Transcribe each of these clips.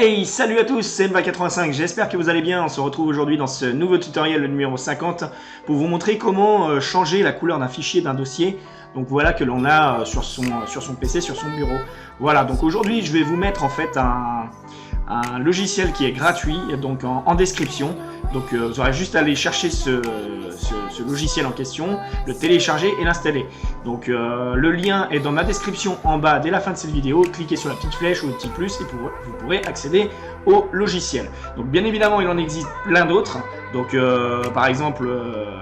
Hey, salut à tous, c'est MVA85, j'espère que vous allez bien. On se retrouve aujourd'hui dans ce nouveau tutoriel, le numéro 50, pour vous montrer comment changer la couleur d'un fichier, d'un dossier. Donc voilà, que l'on a sur son PC, sur son bureau. Voilà, donc aujourd'hui je vais vous mettre en fait un logiciel qui est gratuit, donc en description. Donc vous aurez juste à aller chercher ce logiciel en question, le télécharger et l'installer. Donc le lien est dans ma description en bas dès la fin de cette vidéo. Cliquez sur la petite flèche ou le petit plus et vous pourrez accéder au logiciel. Donc bien évidemment il en existe plein d'autres. Donc par exemple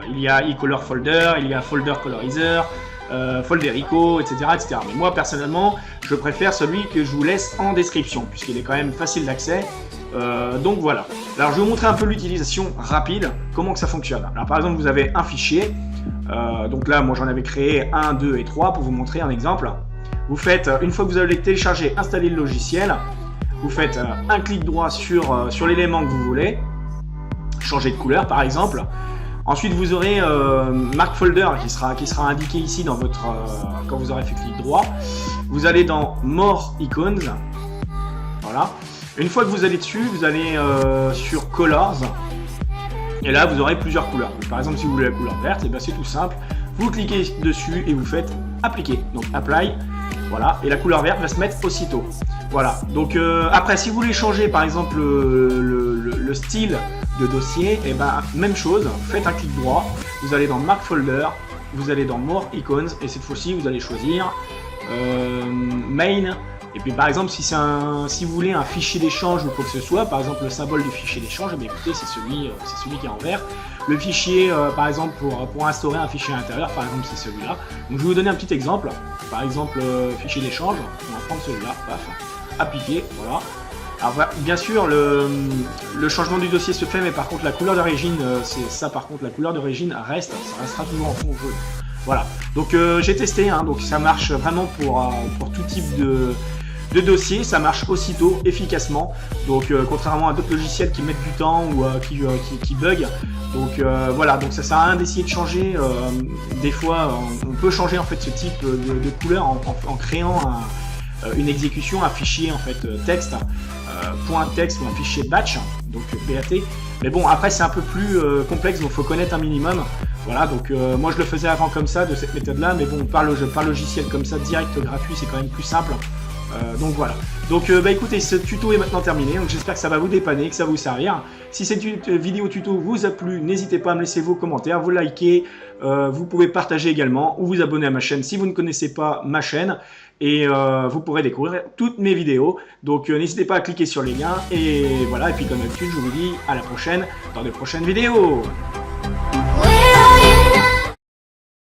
il y a eColor Folder, il y a Folder Colorizer, Folderico, etc., etc. Mais moi personnellement je préfère celui que je vous laisse en description puisqu'il est quand même facile d'accès. Donc voilà. Alors je vais vous montrer un peu l'utilisation rapide, comment que ça fonctionne. Alors par exemple vous avez un fichier, donc là moi j'en avais créé 1, 2 et 3 pour vous montrer un exemple. Vous faites, une fois que vous avez téléchargé, installé le logiciel, vous faites un clic droit sur l'élément que vous voulez, changer de couleur par exemple. Ensuite vous aurez Mark Folder qui sera indiqué ici dans votre, quand vous aurez fait clic droit. Vous allez dans More Icons, voilà. Une fois que vous allez dessus, vous allez sur Colors, et là vous aurez plusieurs couleurs. Donc, par exemple si vous voulez la couleur verte, c'est tout simple, vous cliquez dessus et vous faites appliquer, donc apply, voilà, et la couleur verte va se mettre aussitôt. Voilà, donc après si vous voulez changer par exemple le style de dossier, et ben même chose, faites un clic droit, vous allez dans Mark Folder, vous allez dans More Icons, et cette fois-ci vous allez choisir Main. Et puis par exemple si vous voulez un fichier d'échange ou quoi que ce soit, par exemple le symbole du fichier d'échange, eh écoutez c'est celui qui est en vert. Le fichier par exemple pour instaurer un fichier à l'intérieur, par exemple c'est celui-là. Donc je vais vous donner un petit exemple. Par exemple fichier d'échange, on va prendre celui-là, paf, appliquer, voilà. Alors bien sûr le changement du dossier se fait, mais par contre la couleur d'origine, c'est ça par contre, la couleur d'origine reste, ça restera toujours en fond jaune. Voilà, donc j'ai testé, hein, donc ça marche vraiment pour tout type de dossier, ça marche aussitôt, efficacement. Donc contrairement à d'autres logiciels qui mettent du temps ou qui bug. Donc voilà, donc ça sert à rien d'essayer de changer. Des fois on peut changer en fait ce type de couleur en créant une exécution, un fichier en fait texte, .text ou un fichier batch, donc BAT. Mais bon, après c'est un peu plus complexe, donc il faut connaître un minimum. Voilà, donc moi je le faisais avant comme ça, de cette méthode là, mais bon, par logiciel comme ça, direct, gratuit, c'est quand même plus simple. Donc voilà. Donc bah écoutez, ce tuto est maintenant terminé, donc j'espère que ça va vous dépanner, que ça va vous servir. Si cette vidéo tuto vous a plu, n'hésitez pas à me laisser vos commentaires, vous liker, vous pouvez partager également, ou vous abonner à ma chaîne si vous ne connaissez pas ma chaîne, et vous pourrez découvrir toutes mes vidéos. Donc n'hésitez pas à cliquer sur les liens, et voilà, et puis comme d'habitude, je vous dis à la prochaine, dans de prochaines vidéos.